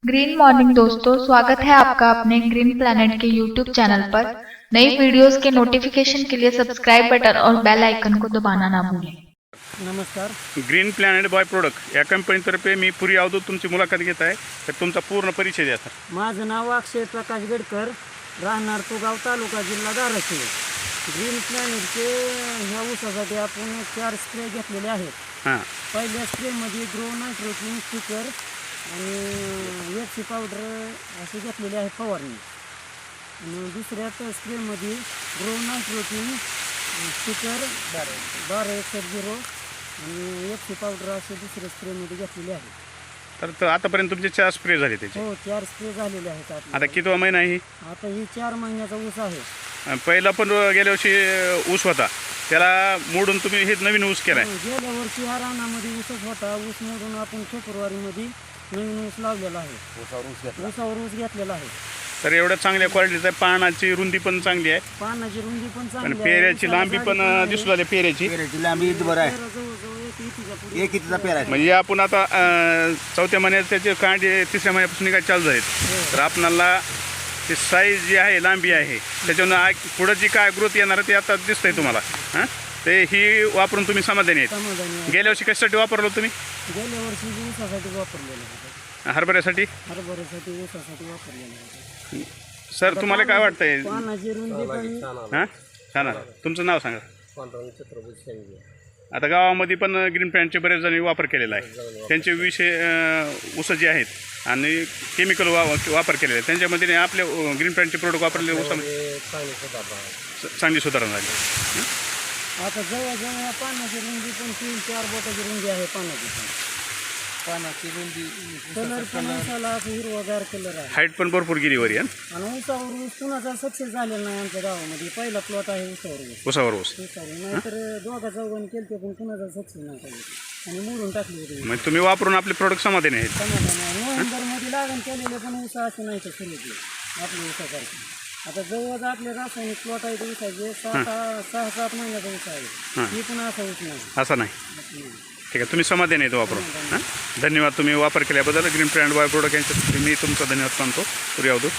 Green morning दोस्तों, स्वागत है आपका अपने ग्रीन प्लैनेट के यूट्यूब चैनल पर। नई वीडियोस के नोटिफिकेशन के लिए सब्सक्राइब बटन और बेल आइकन को दबाना ना भूलें। नमस्कार. ग्रीन प्लॅनेट बाय प्रोडक्ट या कंपनीतर्फे मी पुरी अवधूत तुमची मुलाखत घेत आहे. तर तुमचा पूर्ण परिचय द्या सर. माझं नाव अक्षय प्रकाश गडकर, राहणार तुगाव, तालुका, जिल्हा धाराशिव. ग्रीन प्लॅनेटचे ह्या ऊसासाठी आपण 4 स्प्रे घेतलेले आहेत. हां, पहिल्या स्प्रेमध्ये ग्रो नायट्रोजन स्टिकर आणि एफसी पावडर असे घेतलेले आहे फवारणी. आणि दुसऱ्या स्प्रेमध्ये ग्रो नायट्रोजन स्टिकर 12-1-0 आणि एफसी पावडर असे दुसऱ्या स्प्रेमध्ये घेतलेले आहे. तर आतापर्यंत तुमचे 4 स्प्रे झाले त्याचे. हो, 4 स्प्रे झालेले आहेत. आता कितवा महिना आहे? आता ही 4 महिन्याचा ऊस आहे. पहिला पण गेल्या वर्षी ऊस होता, त्याला मोडून तुम्ही हे नवीन ऊस केलाय. गेल्या वर्षी ह्या रानामध्ये ऊसच होता. ऊस मोडून आपण फेब्रुवारीमध्ये नवीन ऊस लावलेला आहे. ऊसावर ऊस घेतलेला आहे. तर एवढ्या चांगल्या क्वालिटीचा आहे. पानाची रुंदी पण चांगली आहे पानाची रुंदी पण आणि चांगली आहे. पेऱ्याची लांबी पण दिसू लागली. पेऱ्याची लांबी बरं आहे. जवळजवळ एक इथचा पेरा आहे. म्हणजे आपण आता 4थ्या महिन्यात त्याचे कांडे 3ऱ्या महिन्यापासून निघायला चालू झालेत. तर आपणाला ते साईज जी आहे, लांबी आहे, त्याच्यानं पुढं जी काय ग्रोथ येणार आहे ते आता दिसतंय तुम्हाला. हां, ते ही वापरून तुम्ही समाधानी आहेत. समाधानी आहे. गेल्या वर्षी कशासाठी वापरलं तुम्ही? गेल्या वर्षी ऊसासाठी वापरलेलं होतं. हरभऱ्यासाठी. हरभऱ्यासाठी ऊसासाठी वापरलेलं होतं. सर, तुम्हाला काय वाटतंय? पानाची रुंदी पण हां, छान आहे. तुमचं नाव सांगा. आता गावामध्ये पण ग्रीन प्लॅनेटचे बरेच जण वापर केलेला आहे. त्यांचे विषय ऊस जे आहेत आणि केमिकल वापर केलेले आहे, त्यांच्यामध्ये आपल्या ग्रीन प्लॅनेटचे प्रोडक्ट वापरलेले ऊसामध्ये चांगली सुधारणा झाली. आता जवळजवळ या पानाची रुंदी पण 3-4 बोटाची रुंदी आहे. पानाची रुंदी कलर पण ऊसाला असं हिरवागार कलर आहे. हाईट पण भरपूर गेली वरी. आणि ऊसावर ऊस कुणाचा सक्सेस झालेला नाही. आमच्या गावामध्ये पहिला प्लॉट आहे ऊसावर ऊस. नाहीतर दोघा चौघांनी केलते पण कुणाचा सक्सेस नाही पाहिजे आणि मोडून टाकली होती. म्हणजे तुम्ही वापरून आपले प्रोडक्ट समाधानी आहेत. समाधान नोव्हेंबरमध्ये लागण केलेले पण ऊस असे नाही तर सुरू आपल्या ऊसासारखे. आता जवळ आपले रासायनिक प्लॉट आहेत ऊसाचे 6-7 महिन्याचा ऊस आहे. ही पण असा ऊस नाही. असं नाही. ठीक आहे, तुम्ही समाधानी आहेत वापरून. हां, धन्यवाद. तुम्ही वापर केल्याबद्दल ग्रीन प्लॅनेट बाय प्रोडक्ट यांच्यासाठी मी तुमचा धन्यवाद मानतो. पुरी अवधूत.